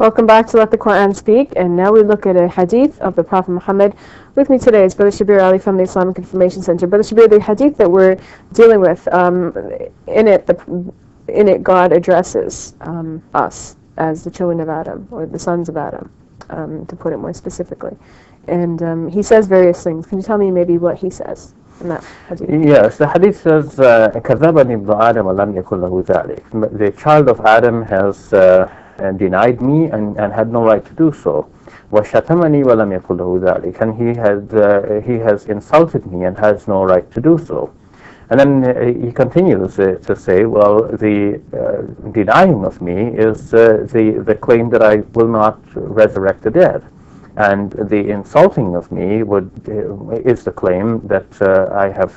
Welcome back to Let the Quran Speak, and now we look at a hadith of the Prophet Muhammad. With me today is Brother Shabir Ally from the Islamic Information Center. Brother Shabir, the hadith that we're dealing with, in it God addresses us as the children of Adam, or the sons of Adam, to put it more specifically. And he says various things. Can you tell me maybe what he says in that hadith? Yes, the hadith says, كَذَّبَنِي ابْنُ آدَمَ وَلَمْ يَكُنْ لَهُ ذَلِكَ. The child of Adam has denied me and had no right to do so. وَشَتَمَنِي وَلَمْ يَكُنْ لَهُ ذَلِكَ. And he has insulted me and has no right to do so. And then he continues to say, well, the denying of me is the claim that I will not resurrect the dead. And the insulting of me is the claim that I have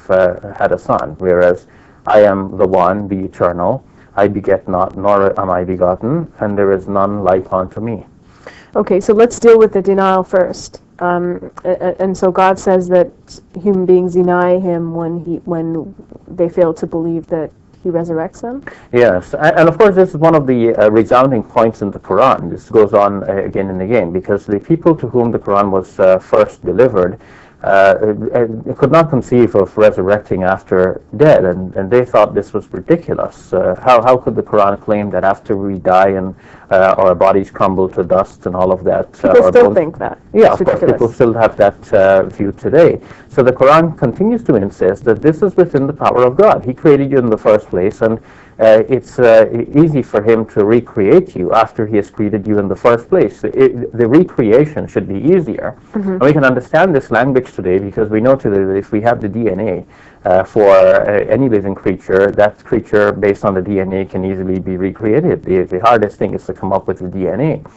had a son, whereas I am the one, the eternal. I beget not, nor am I begotten, and there is none like unto me. Okay, so let's deal with the denial first. And so God says that human beings deny him when they fail to believe that he resurrects them? Yes, and of course this is one of the resounding points in the Quran. This goes on again and again, because the people to whom the Quran was first delivered could not conceive of resurrecting after dead, and they thought this was ridiculous. How could the Quran claim that after we die and our bodies crumble to dust and all of that? People still think that. Yeah, of course, people still have that view today. So the Quran continues to insist that this is within the power of God. He created you in the first place, and it's easy for him to recreate you after he has created you in the first place. The recreation should be easier. Mm-hmm. And we can understand this language today because we know today that if we have the DNA for any living creature, that creature based on the DNA can easily be recreated. The hardest thing is to come up with the DNA.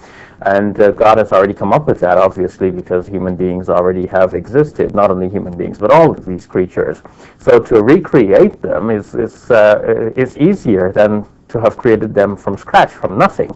And God has already come up with that, obviously, because human beings already have existed, not only human beings, but all of these creatures. So to recreate them is easier than to have created them from scratch, from nothing.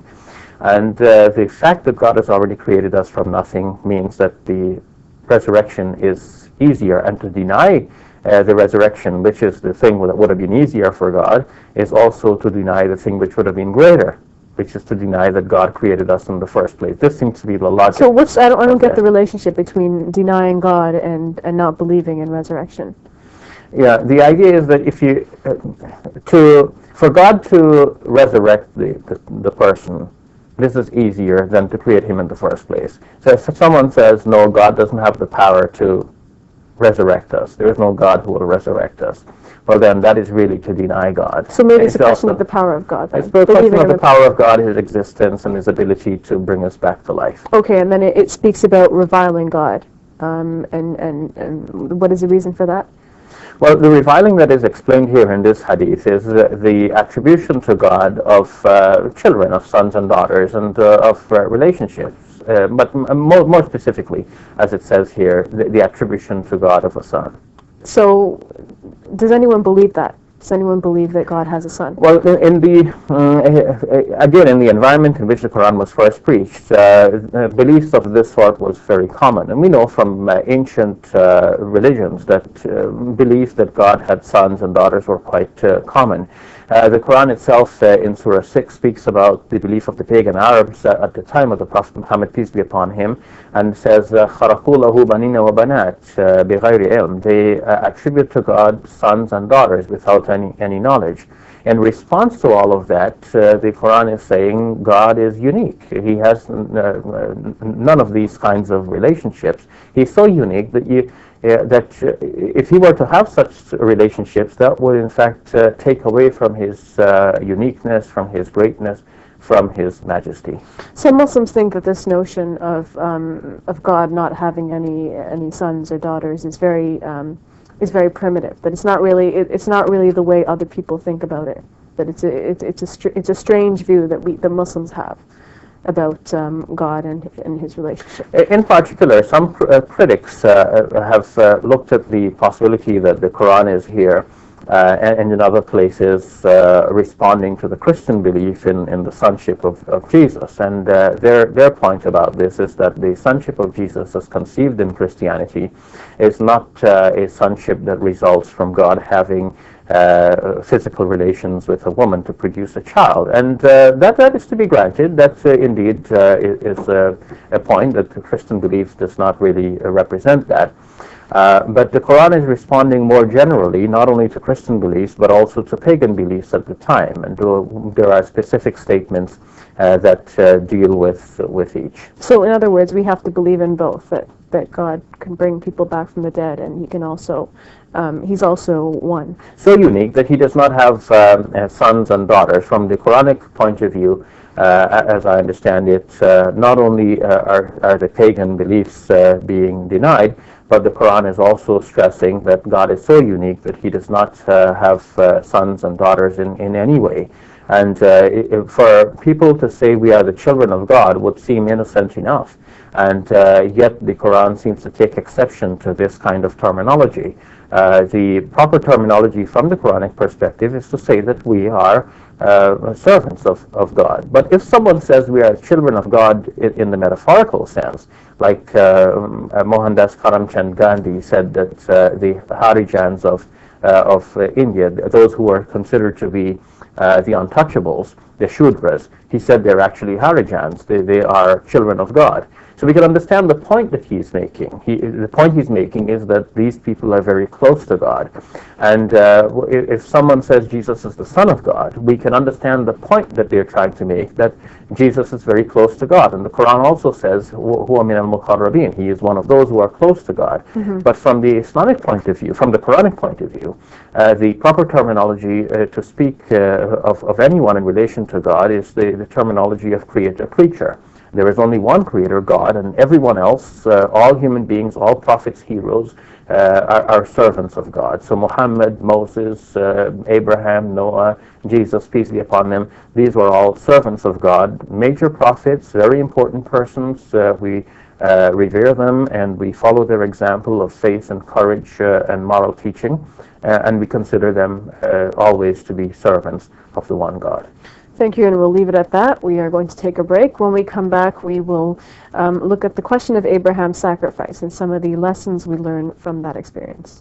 And the fact that God has already created us from nothing means that the resurrection is easier, and to deny the resurrection, which is the thing that would have been easier for God, is also to deny the thing which would have been greater, which is to deny that God created us in the first place. This seems to be the logic. So I don't get the relationship between denying God and not believing in resurrection. Yeah, the idea is that if you for God to resurrect the person, this is easier than to create him in the first place. So if someone says, no, God doesn't have the power to resurrect us, there is no God who will resurrect us, well then that is really to deny God. So maybe it's a question of the power of God. It's a question of the power of God, his existence, and his ability to bring us back to life. Okay, and then it speaks about reviling God. And what is the reason for that? Well, the reviling that is explained here in this hadith is the attribution to God of children, of sons and daughters, and of relationships. But more specifically, as it says here, the attribution to God of a son. So, does anyone believe that? Does anyone believe that God has a son? Well, in the environment in which the Quran was first preached, beliefs of this sort was very common. And we know from ancient religions that beliefs that God had sons and daughters were quite common. The Quran itself in Surah 6 speaks about the belief of the pagan Arabs at the time of the Prophet Muhammad, peace be upon him, and says, خَرَقُوا لَهُ بَنِينَ وَبَنَاتٍ بِغَيْرِ عِلْمٍ. They attribute to God sons and daughters without any knowledge. In response to all of that, the Quran is saying God is unique. He has none of these kinds of relationships. He's so unique that if he were to have such relationships, that would in fact take away from his uniqueness, from his greatness, from his majesty. So Muslims think that this notion of God not having any sons or daughters is very primitive. That it's not really the way other people think about it. That it's a strange view that the Muslims have about God and his relationship. In particular, some critics have looked at the possibility that the Quran is here and in other places responding to the Christian belief in the sonship of Jesus. And their point about this is that the sonship of Jesus as conceived in Christianity is not a sonship that results from God having physical relations with a woman to produce a child. And that is to be granted. That indeed is a point that the Christian belief does not really represent that. But the Quran is responding more generally, not only to Christian beliefs, but also to pagan beliefs at the time. And there are specific statements that deal with each. So in other words, we have to believe in both, that God can bring people back from the dead, and he can also, he's also one. So unique that he does not have sons and daughters. From the Quranic point of view, as I understand it, not only are the pagan beliefs being denied, but the Quran is also stressing that God is so unique that he does not have sons and daughters in any way. And for people to say we are the children of God would seem innocent enough. And yet the Quran seems to take exception to this kind of terminology. The proper terminology from the Quranic perspective is to say that we are servants of God. But if someone says we are children of God in the metaphorical sense, like Mohandas Karamchand Gandhi said that the Harijans of India, those who are considered to be the untouchables, the Shudras, he said they're actually Harijans, they are children of God. So we can understand the point that he's making. The point he's making is that these people are very close to God. And if someone says Jesus is the Son of God, we can understand the point that they're trying to make, that Jesus is very close to God. And the Quran also says, huwa min al-muqarrabin, he is one of those who are close to God. But from the Islamic point of view, from the Quranic point of view, the proper terminology to speak of anyone in relation to God is the terminology of creator-creature. There is only one creator, God, and everyone else, all human beings, all prophets, heroes, are servants of God. So Muhammad, Moses, Abraham, Noah, Jesus, peace be upon them, these were all servants of God, major prophets, very important persons. We revere them and we follow their example of faith and courage and moral teaching, and we consider them always to be servants of the one God. Thank you, and we'll leave it at that. We are going to take a break. When we come back, we will look at the question of Abraham's sacrifice and some of the lessons we learn from that experience.